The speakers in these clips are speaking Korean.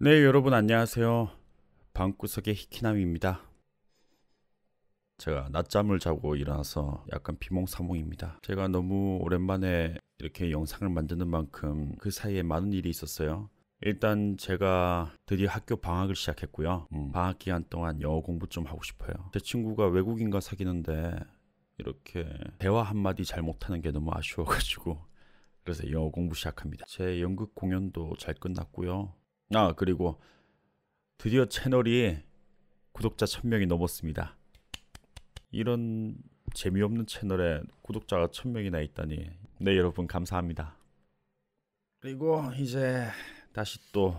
네, 여러분 안녕하세요. 방구석의 히키남입니다. 제가 낮잠을 자고 일어나서 약간 비몽사몽입니다. 제가 너무 오랜만에 이렇게 영상을 만드는 만큼 그 사이에 많은 일이 있었어요. 일단 제가 드디어 학교 방학을 시작했고요. 방학 기간 동안 영어 공부 좀 하고 싶어요. 제 친구가 외국인과 사귀는데 이렇게 대화 한마디 잘 못하는 게 너무 아쉬워가지고 그래서 영어 공부 시작합니다. 제 연극 공연도 잘 끝났고요. 그리고 드디어 채널이 구독자 1000명이 넘었습니다. 이런 재미없는 채널에 구독자가 1000명이나 있다니. 네, 여러분 감사합니다. 그리고 이제 다시 또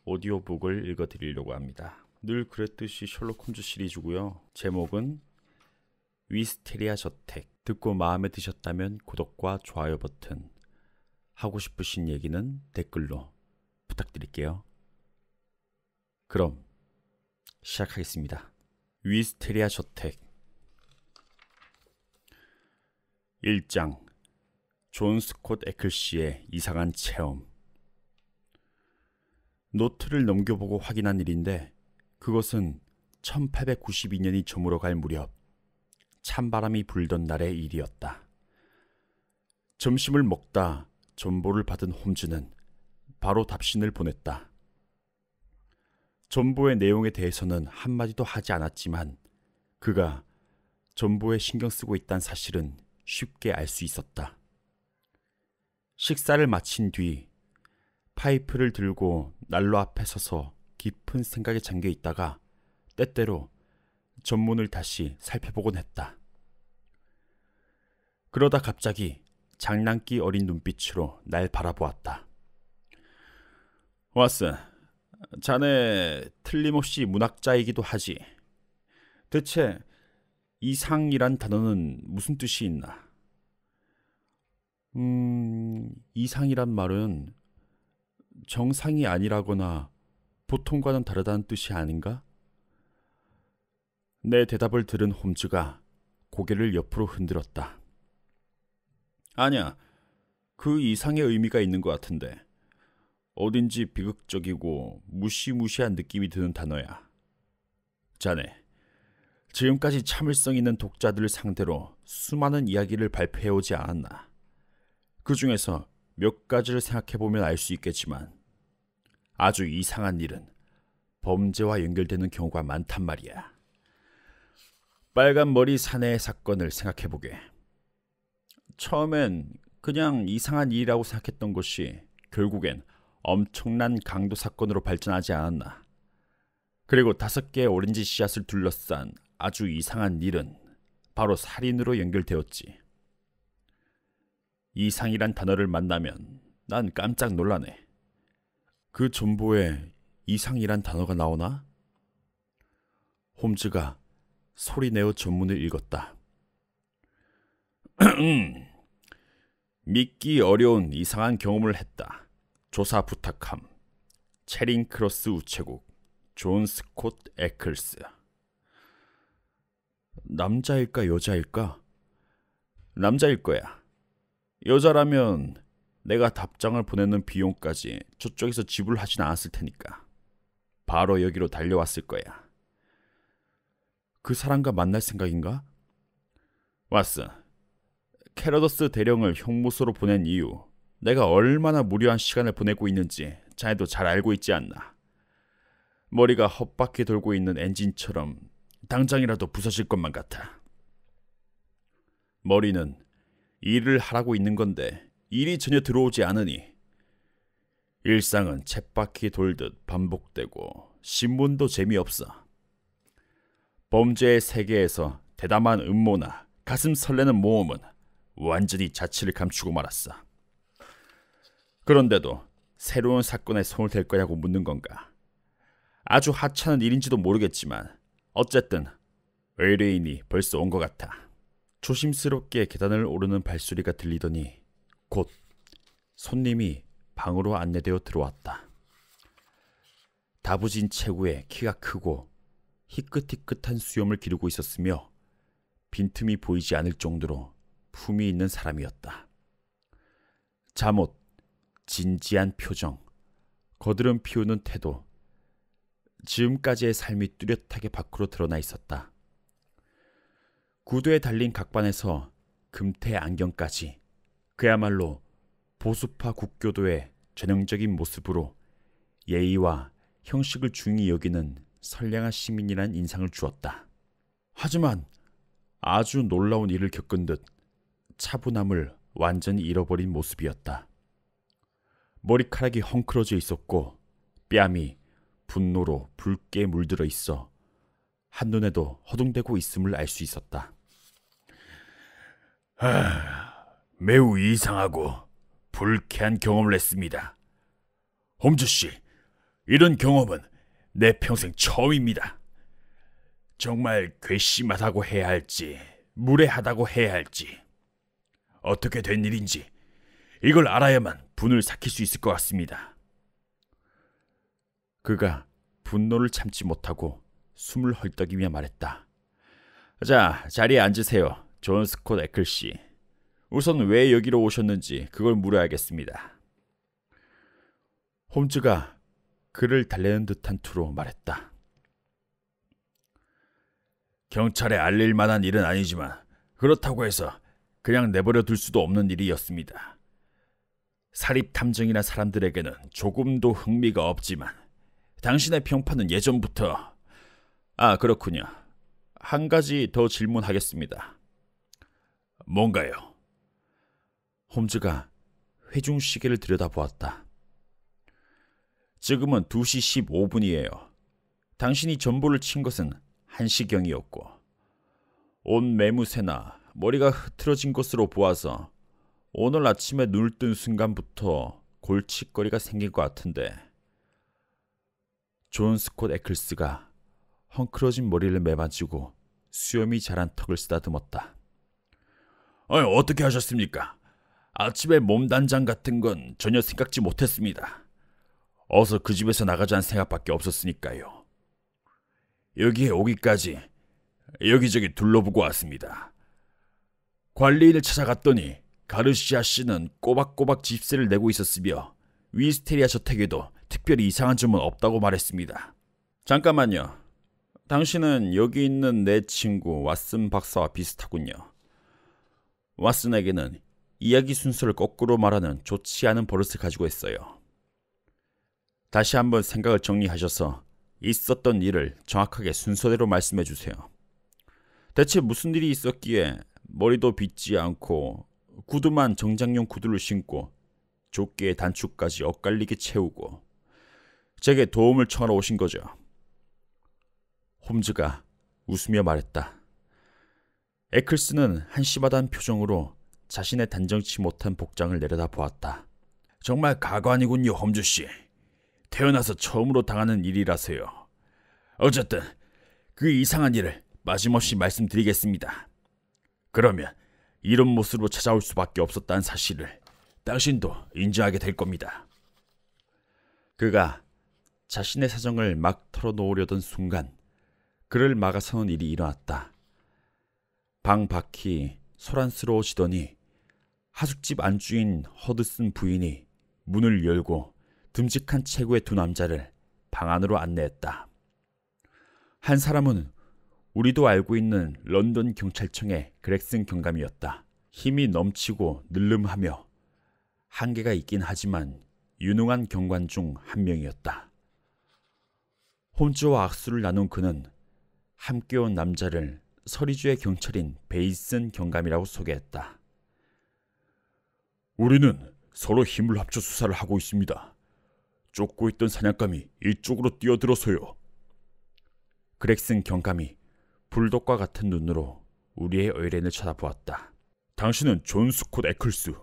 오디오북을 읽어드리려고 합니다. 늘 그랬듯이 셜록 홈즈 시리즈고요. 제목은 위스테리아 저택. 듣고 마음에 드셨다면 구독과 좋아요 버튼, 하고 싶으신 얘기는 댓글로 부탁드릴게요. 그럼 시작하겠습니다. 위스테리아 저택 1장 존 스콧 에클시의 이상한 체험. 노트를 넘겨보고 확인한 일인데 그것은 1892년이 저물어갈 무렵 찬바람이 불던 날의 일이었다. 점심을 먹다 전보를 받은 홈즈는 바로 답신을 보냈다. 전보의 내용에 대해서는 한마디도 하지 않았지만 그가 전보에 신경 쓰고 있다는 사실은 쉽게 알 수 있었다. 식사를 마친 뒤 파이프를 들고 난로 앞에 서서 깊은 생각에 잠겨 있다가 때때로 전문을 다시 살펴보곤 했다. 그러다 갑자기 장난기 어린 눈빛으로 날 바라보았다. 왓슨, 자네 틀림없이 문학자이기도 하지. 대체 이상이란 단어는 무슨 뜻이 있나? 이상이란 말은 정상이 아니라거나 보통과는 다르다는 뜻이 아닌가? 내 대답을 들은 홈즈가 고개를 옆으로 흔들었다. 아니야, 그 이상의 의미가 있는 것 같은데. 어딘지 비극적이고 무시무시한 느낌이 드는 단어야. 자네, 지금까지 참을성 있는 독자들을 상대로 수많은 이야기를 발표해오지 않았나? 그 중에서 몇 가지를 생각해보면 알 수 있겠지만 아주 이상한 일은 범죄와 연결되는 경우가 많단 말이야. 빨간 머리 사내의 사건을 생각해보게. 처음엔 그냥 이상한 일이라고 생각했던 것이 결국엔 엄청난 강도 사건으로 발전하지 않았나. 그리고 5개의 오렌지 씨앗을 둘러싼 아주 이상한 일은 바로 살인으로 연결되었지. 이상이란 단어를 만나면 난 깜짝 놀라네. 그 전보에 이상이란 단어가 나오나? 홈즈가 소리내어 전문을 읽었다. 믿기 어려운 이상한 경험을 했다. 조사 부탁함. 체링 크로스 우체국. 존 스콧 에클스. 남자일까 여자일까? 남자일 거야. 여자라면 내가 답장을 보내는 비용까지 저쪽에서 지불하진 않았을 테니까 바로 여기로 달려왔을 거야. 그 사람과 만날 생각인가? 왓슨, 캐러더스 대령을 형무소로 보낸 이유, 내가 얼마나 무료한 시간을 보내고 있는지 자네도 잘 알고 있지 않나. 머리가 헛바퀴 돌고 있는 엔진처럼 당장이라도 부서질 것만 같아. 머리는 일을 하라고 있는 건데 일이 전혀 들어오지 않으니 일상은 쳇바퀴 돌듯 반복되고 신문도 재미없어. 범죄의 세계에서 대담한 음모나 가슴 설레는 모험은 완전히 자취를 감추고 말았어. 그런데도 새로운 사건에 손을 댈 거냐고 묻는 건가? 아주 하찮은 일인지도 모르겠지만 어쨌든 의뢰인이 벌써 온 것 같아. 조심스럽게 계단을 오르는 발소리가 들리더니 곧 손님이 방으로 안내되어 들어왔다. 다부진 체구에 키가 크고 희끗희끗한 수염을 기르고 있었으며 빈틈이 보이지 않을 정도로 품이 있는 사람이었다. 잠옷, 진지한 표정, 거드름 피우는 태도, 지금까지의 삶이 뚜렷하게 밖으로 드러나 있었다. 구두에 달린 각반에서 금태 안경까지 그야말로 보수파 국교도의 전형적인 모습으로 예의와 형식을 중히 여기는 선량한 시민이란 인상을 주었다. 하지만 아주 놀라운 일을 겪은 듯 차분함을 완전히 잃어버린 모습이었다. 머리카락이 헝클어져 있었고 뺨이 분노로 붉게 물들어 있어 한눈에도 허둥대고 있음을 알 수 있었다. 매우 이상하고 불쾌한 경험을 했습니다. 홈즈씨, 이런 경험은 내 평생 처음입니다. 정말 괘씸하다고 해야 할지 무례하다고 해야 할지 어떻게 된 일인지 이걸 알아야만 분을 삭힐 수 있을 것 같습니다. 그가 분노를 참지 못하고 숨을 헐떡이며 말했다. 자, 자리에 앉으세요, 존 스콧 에클씨. 우선 왜 여기로 오셨는지 그걸 물어야겠습니다. 홈즈가 그를 달래는 듯한 투로 말했다. 경찰에 알릴 만한 일은 아니지만 그렇다고 해서 그냥 내버려 둘 수도 없는 일이었습니다. 사립탐정이나 사람들에게는 조금도 흥미가 없지만 당신의 평판은 예전부터... 그렇군요. 한 가지 더 질문하겠습니다. 뭔가요? 홈즈가 회중 시계를 들여다보았다. 지금은 2시 15분이에요. 당신이 전보를 친 것은 1시경이었고 옷 매무새나 머리가 흐트러진 것으로 보아서 오늘 아침에 눈을 뜬 순간부터 골칫거리가 생긴 것 같은데. 존 스콧 에클스가 헝클어진 머리를 매만지고 수염이 자란 턱을 쓰다듬었다. 어떻게 하셨습니까? 아침에 몸단장 같은 건 전혀 생각지 못했습니다. 어서 그 집에서 나가자는 생각밖에 없었으니까요. 여기에 오기까지 여기저기 둘러보고 왔습니다. 관리인을 찾아갔더니 가르시아 씨는 꼬박꼬박 집세를 내고 있었으며 위스테리아 저택에도 특별히 이상한 점은 없다고 말했습니다. 잠깐만요. 당신은 여기 있는 내 친구 왓슨 박사와 비슷하군요. 왓슨에게는 이야기 순서를 거꾸로 말하는 좋지 않은 버릇을 가지고 있어요. 다시 한번 생각을 정리하셔서 있었던 일을 정확하게 순서대로 말씀해 주세요. 대체 무슨 일이 있었기에 머리도 빗지 않고 구두만 정장용 구두를 신고 조끼의 단추까지 엇갈리게 채우고 제게 도움을 청하러 오신 거죠? 홈즈가 웃으며 말했다. 에클스는 한심하다는 표정으로 자신의 단정치 못한 복장을 내려다보았다. 정말 가관이군요, 홈즈씨. 태어나서 처음으로 당하는 일이라서요. 어쨌든 그 이상한 일을 마짐없이 말씀드리겠습니다. 그러면 이런 모습으로 찾아올 수밖에 없었다는 사실을 당신도 인정하게 될 겁니다. 그가 자신의 사정을 막 털어놓으려던 순간 그를 막아서는 일이 일어났다. 방 밖이 소란스러워지더니 하숙집 안주인 허드슨 부인이 문을 열고 듬직한 체구의 두 남자를 방 안으로 안내했다. 한 사람은 우리도 알고 있는 런던 경찰청의 그렉슨 경감이었다. 힘이 넘치고 늘름하며 한계가 있긴 하지만 유능한 경관 중 한 명이었다. 홈즈와 악수를 나눈 그는 함께 온 남자를 서리주의 경찰인 베이슨 경감이라고 소개했다. 우리는 서로 힘을 합쳐 수사를 하고 있습니다. 쫓고 있던 사냥감이 이쪽으로 뛰어들어서요. 그렉슨 경감이 불독과 같은 눈으로 우리의 의뢰인을 쳐다보았다. 당신은 존 스콧 에클스,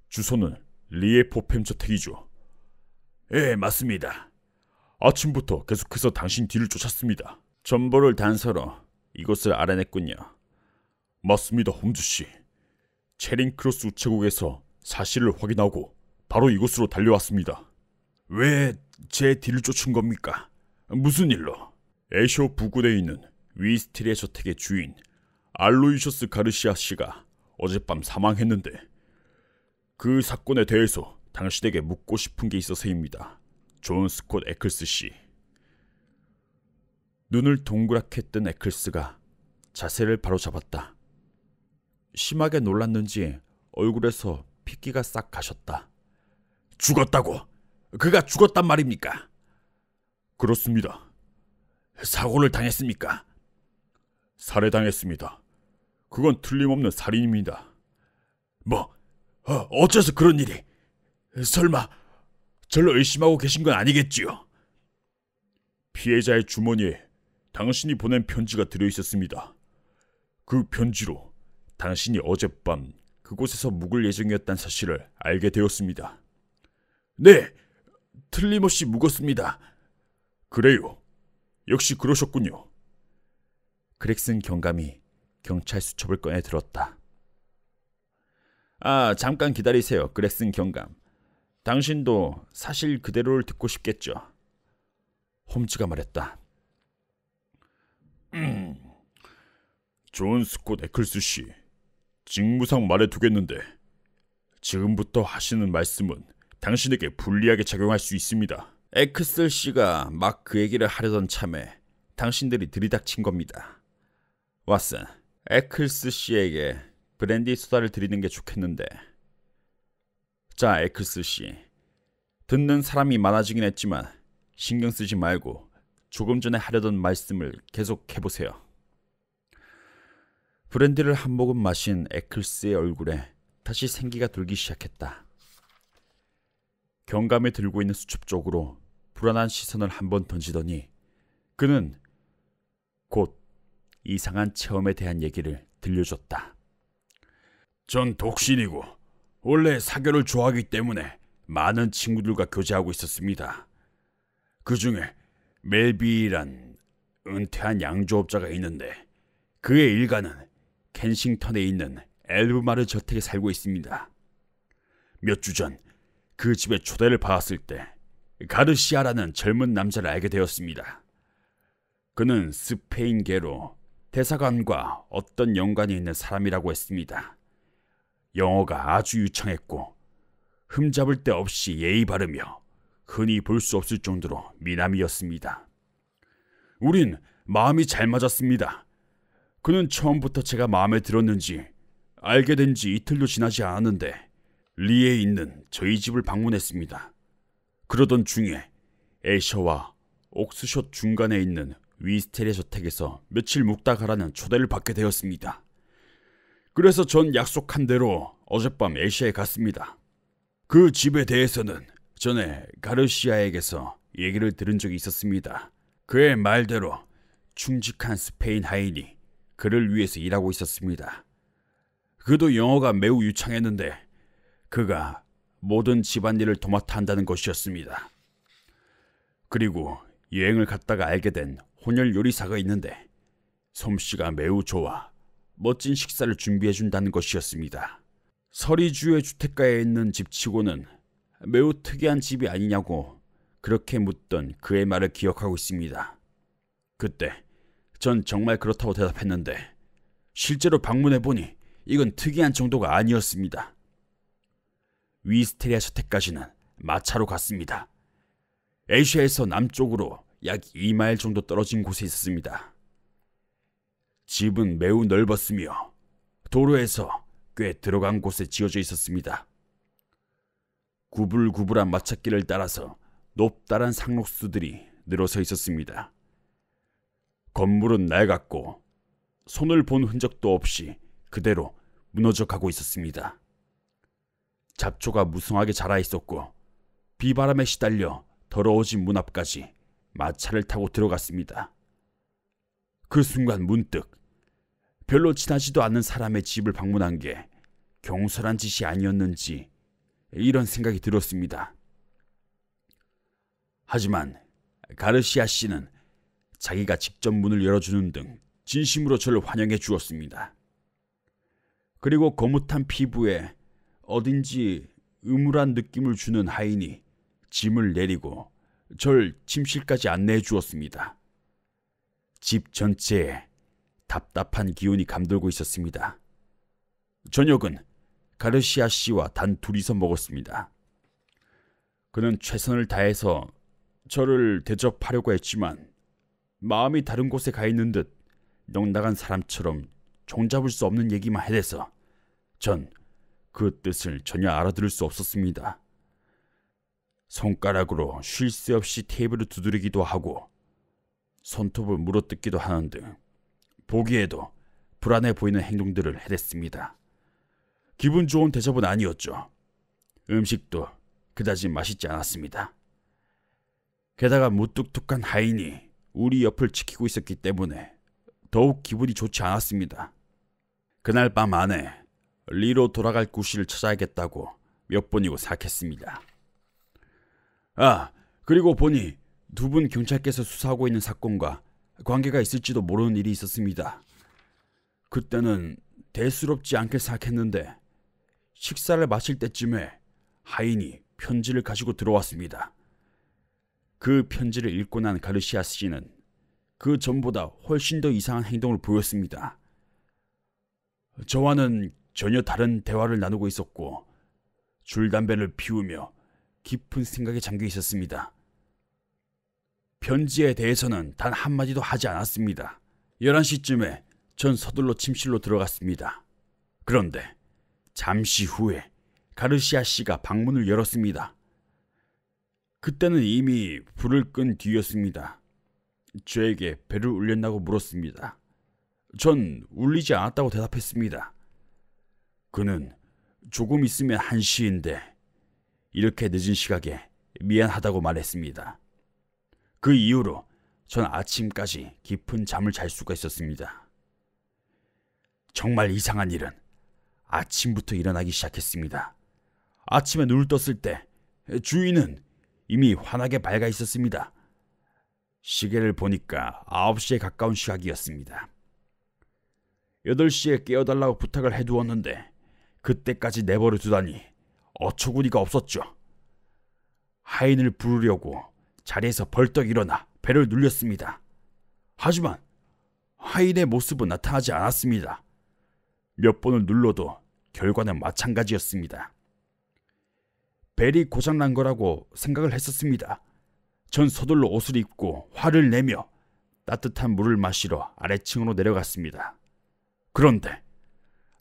주소는 리에 포팸 저택이죠. 예, 맞습니다. 아침부터 계속해서 당신 뒤를 쫓았습니다. 전보를 단서로 이곳을 알아냈군요. 맞습니다, 홈즈씨. 체링크로스 우체국에서 사실을 확인하고 바로 이곳으로 달려왔습니다. 왜 제 뒤를 쫓은 겁니까? 무슨 일로? 애쇼 부근에 있는 위스테리아 저택의 주인 알로이셔스 가르시아 씨가 어젯밤 사망했는데 그 사건에 대해서 당신에게 묻고 싶은 게 있어서입니다. 존 스콧 에클스 씨. 눈을 동그랗게 뜬 에클스가 자세를 바로잡았다. 심하게 놀랐는지 얼굴에서 핏기가 싹 가셨다. 죽었다고? 그가 죽었단 말입니까? 그렇습니다. 사고를 당했습니까? 살해당했습니다. 그건 틀림없는 살인입니다. 어째서 그런 일이? 설마 저를 의심하고 계신 건 아니겠지요? 피해자의 주머니에 당신이 보낸 편지가 들어있었습니다. 그 편지로 당신이 어젯밤 그곳에서 묵을 예정이었다는 사실을 알게 되었습니다. 네, 틀림없이 묵었습니다. 그래요. 역시 그러셨군요. 그렉슨 경감이 경찰 수첩을 꺼내 들었다. 잠깐 기다리세요, 그렉슨 경감. 당신도 사실 그대로를 듣고 싶겠죠. 홈즈가 말했다. 존 스콧 에클스 씨, 직무상 말해두겠는데 지금부터 하시는 말씀은 당신에게 불리하게 작용할 수 있습니다. 에클스 씨가 막 그 얘기를 하려던 참에 당신들이 들이닥친 겁니다. 왓슨, 에클스 씨에게 브랜디 소다를 드리는 게 좋겠는데. 자, 에클스 씨, 듣는 사람이 많아지긴 했지만 신경 쓰지 말고 조금 전에 하려던 말씀을 계속 해보세요. 브랜디를 한 모금 마신 에클스의 얼굴에 다시 생기가 돌기 시작했다. 경감에 들고 있는 수첩 쪽으로 불안한 시선을 한번 던지더니 그는 곧 이상한 체험에 대한 얘기를 들려줬다. 전 독신이고 원래 사교를 좋아하기 때문에 많은 친구들과 교제하고 있었습니다. 그 중에 멜비란 은퇴한 양조업자가 있는데 그의 일가는 켄싱턴에 있는 엘브마르 저택에 살고 있습니다. 몇 주 전 그 집에 초대를 받았을 때 가르시아라는 젊은 남자를 알게 되었습니다. 그는 스페인계로 대사관과 어떤 연관이 있는 사람이라고 했습니다. 영어가 아주 유창했고 흠잡을 데 없이 예의 바르며 흔히 볼 수 없을 정도로 미남이었습니다. 우린 마음이 잘 맞았습니다. 그는 처음부터 제가 마음에 들었는지 알게 된 지 이틀도 지나지 않았는데 리에 있는 저희 집을 방문했습니다. 그러던 중에 애셔와 옥스숏 중간에 있는 위스테리아 저택에서 며칠 묵다 가라는 초대를 받게 되었습니다. 그래서 전 약속한 대로 어젯밤 애시아에 갔습니다. 그 집에 대해서는 전에 가르시아에게서 얘기를 들은 적이 있었습니다. 그의 말대로 충직한 스페인 하인이 그를 위해서 일하고 있었습니다. 그도 영어가 매우 유창했는데 그가 모든 집안일을 도맡아 한다는 것이었습니다. 그리고 여행을 갔다가 알게 된 혼혈 요리사가 있는데 솜씨가 매우 좋아 멋진 식사를 준비해준다는 것이었습니다. 서리주의 주택가에 있는 집치고는 매우 특이한 집이 아니냐고 그렇게 묻던 그의 말을 기억하고 있습니다. 그때 전 정말 그렇다고 대답했는데 실제로 방문해보니 이건 특이한 정도가 아니었습니다. 위스테리아 저택까지는 마차로 갔습니다. 에이시아에서 남쪽으로 약 2마일 정도 떨어진 곳에 있었습니다. 집은 매우 넓었으며 도로에서 꽤 들어간 곳에 지어져 있었습니다. 구불구불한 마찻길을 따라서 높다란 상록수들이 늘어서 있었습니다. 건물은 낡았고 손을 본 흔적도 없이 그대로 무너져 가고 있었습니다. 잡초가 무성하게 자라 있었고 비바람에 시달려 더러워진 문 앞까지 마차를 타고 들어갔습니다. 그 순간 문득 별로 친하지도 않는 사람의 집을 방문한 게 경솔한 짓이 아니었는지 이런 생각이 들었습니다. 하지만 가르시아 씨는 자기가 직접 문을 열어주는 등 진심으로 저를 환영해 주었습니다. 그리고 거뭇한 피부에 어딘지 음울한 느낌을 주는 하인이 짐을 내리고 절 침실까지 안내해 주었습니다. 집 전체에 답답한 기운이 감돌고 있었습니다. 저녁은 가르시아 씨와 단 둘이서 먹었습니다. 그는 최선을 다해서 저를 대접하려고 했지만 마음이 다른 곳에 가 있는 듯 넉나간 사람처럼 종잡을 수 없는 얘기만 해대서 전 그 뜻을 전혀 알아들을 수 없었습니다. 손가락으로 쉴 새 없이 테이블을 두드리기도 하고 손톱을 물어뜯기도 하는 등 보기에도 불안해 보이는 행동들을 해댔습니다. 기분 좋은 대접은 아니었죠. 음식도 그다지 맛있지 않았습니다. 게다가 무뚝뚝한 하인이 우리 옆을 지키고 있었기 때문에 더욱 기분이 좋지 않았습니다. 그날 밤 안에 리로 돌아갈 구실을 찾아야겠다고 몇 번이고 생각했습니다. 그리고 보니 두 분 경찰께서 수사하고 있는 사건과 관계가 있을지도 모르는 일이 있었습니다. 그때는 대수롭지 않게 생각했는데 식사를 마칠 때쯤에 하인이 편지를 가지고 들어왔습니다. 그 편지를 읽고 난 가르시아 씨는 그 전보다 훨씬 더 이상한 행동을 보였습니다. 저와는 전혀 다른 대화를 나누고 있었고 줄담배를 피우며 깊은 생각에 잠겨 있었습니다. 편지에 대해서는 단 한마디도 하지 않았습니다. 11시쯤에 전 서둘러 침실로 들어갔습니다. 그런데 잠시 후에 가르시아 씨가 방문을 열었습니다. 그때는 이미 불을 끈 뒤였습니다. 저에게 배를 울렸나고 물었습니다. 전 울리지 않았다고 대답했습니다. 그는 조금 있으면 1시인데 이렇게 늦은 시각에 미안하다고 말했습니다. 그 이후로 전 아침까지 깊은 잠을 잘 수가 있었습니다. 정말 이상한 일은 아침부터 일어나기 시작했습니다. 아침에 눈을 떴을 때 주인은 이미 환하게 밝아 있었습니다. 시계를 보니까 9시에 가까운 시각이었습니다. 8시에 깨워달라고 부탁을 해두었는데 그때까지 내버려 두다니 어처구니가 없었죠. 하인을 부르려고 자리에서 벌떡 일어나 배를 눌렸습니다. 하지만 하인의 모습은 나타나지 않았습니다. 몇 번을 눌러도 결과는 마찬가지였습니다. 벨이 고장난 거라고 생각을 했었습니다. 전 서둘러 옷을 입고 화를 내며 따뜻한 물을 마시러 아래층으로 내려갔습니다. 그런데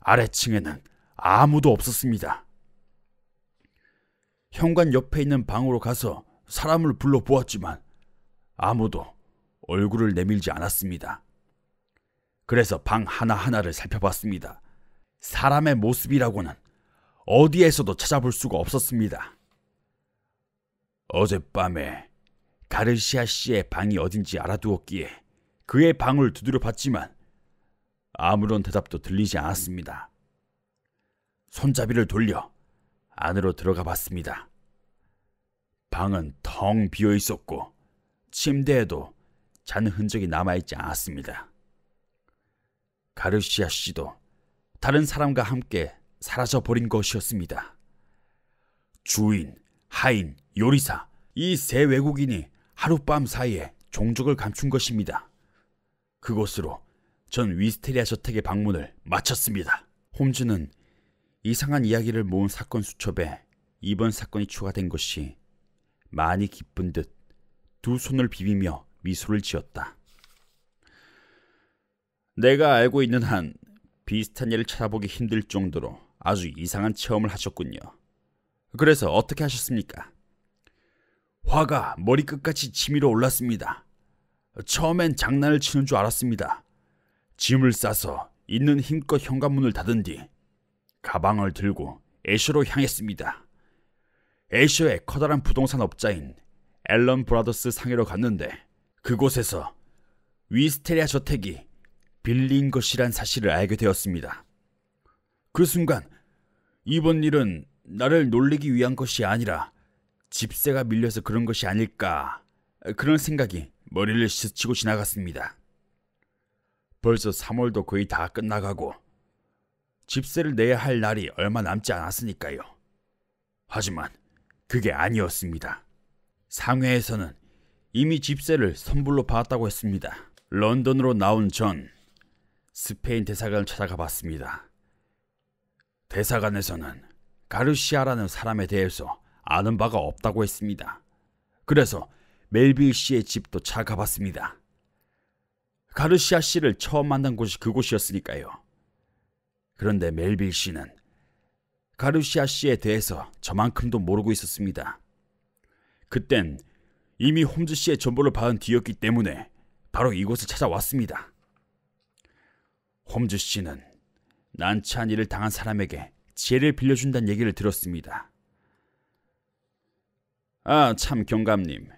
아래층에는 아무도 없었습니다. 현관 옆에 있는 방으로 가서 사람을 불러보았지만 아무도 얼굴을 내밀지 않았습니다. 그래서 방 하나하나를 살펴봤습니다. 사람의 모습이라고는 어디에서도 찾아볼 수가 없었습니다. 어젯밤에 가르시아 씨의 방이 어딘지 알아두었기에 그의 방을 두드려 봤지만 아무런 대답도 들리지 않았습니다. 손잡이를 돌려 안으로 들어가 봤습니다. 방은 텅 비어 있었고 침대에도 잔 흔적이 남아있지 않았습니다. 가르시아 씨도 다른 사람과 함께 사라져버린 것이었습니다. 주인, 하인, 요리사, 이 세 외국인이 하룻밤 사이에 종적을 감춘 것입니다. 그곳으로 전 위스테리아 저택의 방문을 마쳤습니다. 홈즈는 이상한 이야기를 모은 사건 수첩에 이번 사건이 추가된 것이 많이 기쁜 듯 두 손을 비비며 미소를 지었다. 내가 알고 있는 한 비슷한 일을 찾아보기 힘들 정도로 아주 이상한 체험을 하셨군요. 그래서 어떻게 하셨습니까? 화가 머리끝까지 치밀어 올랐습니다. 처음엔 장난을 치는 줄 알았습니다. 짐을 싸서 있는 힘껏 현관문을 닫은 뒤 가방을 들고 애셔로 향했습니다. 애셔의 커다란 부동산 업자인 앨런 브라더스 상해로 갔는데 그곳에서 위스테리아 저택이 빌린 것이란 사실을 알게 되었습니다. 그 순간 이번 일은 나를 놀리기 위한 것이 아니라 집세가 밀려서 그런 것이 아닐까, 그런 생각이 머리를 스치고 지나갔습니다. 벌써 3월도 거의 다 끝나가고 집세를 내야 할 날이 얼마 남지 않았으니까요. 하지만 그게 아니었습니다. 상회에서는 이미 집세를 선불로 받았다고 했습니다. 런던으로 나온 전 스페인 대사관을 찾아가 봤습니다. 대사관에서는 가르시아라는 사람에 대해서 아는 바가 없다고 했습니다. 그래서 멜빌 씨의 집도 찾아가 봤습니다. 가르시아 씨를 처음 만난 곳이 그곳이었으니까요. 그런데 멜빌 씨는 가르시아 씨에 대해서 저만큼도 모르고 있었습니다. 그땐 이미 홈즈 씨의 전보를 받은 뒤였기 때문에 바로 이곳을 찾아왔습니다. 홈즈 씨는 난처한 일을 당한 사람에게 지혜를 빌려준다는 얘기를 들었습니다. 아, 참 경감님.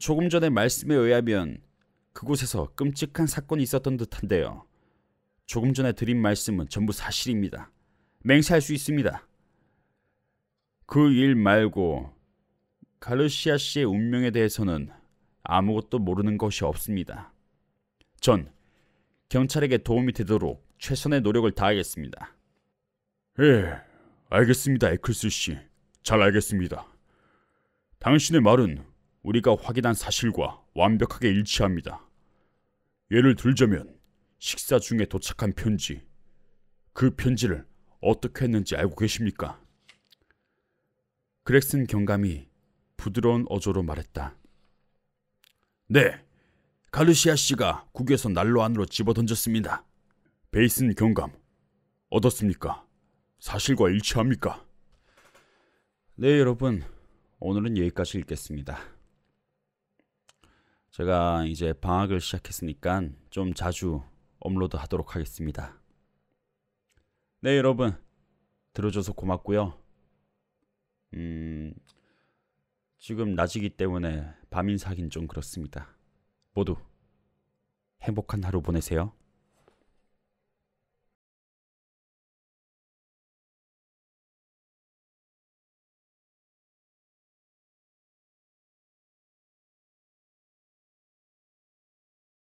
조금 전에 말씀에 의하면 그곳에서 끔찍한 사건이 있었던 듯한데요. 조금 전에 드린 말씀은 전부 사실입니다. 맹세할 수 있습니다. 그 일 말고 가르시아 씨의 운명에 대해서는 아무것도 모르는 것이 없습니다. 전 경찰에게 도움이 되도록 최선의 노력을 다하겠습니다. 예, 알겠습니다, 에클스 씨. 잘 알겠습니다. 당신의 말은 우리가 확인한 사실과 완벽하게 일치합니다. 예를 들자면 식사 중에 도착한 편지, 그 편지를 어떻게 했는지 알고 계십니까? 그렉슨 경감이 부드러운 어조로 말했다. 네, 가르시아 씨가 국에서 난로 안으로 집어던졌습니다. 베이슨 경감, 어떻습니까? 사실과 일치합니까? 네, 여러분. 오늘은 여기까지 읽겠습니다. 제가 이제 방학을 시작했으니까 좀 자주 업로드 하도록 하겠습니다. 네, 여러분. 들어줘서 고맙고요. 지금 낮이기 때문에 밤인사하긴 좀 그렇습니다. 모두 행복한 하루 보내세요.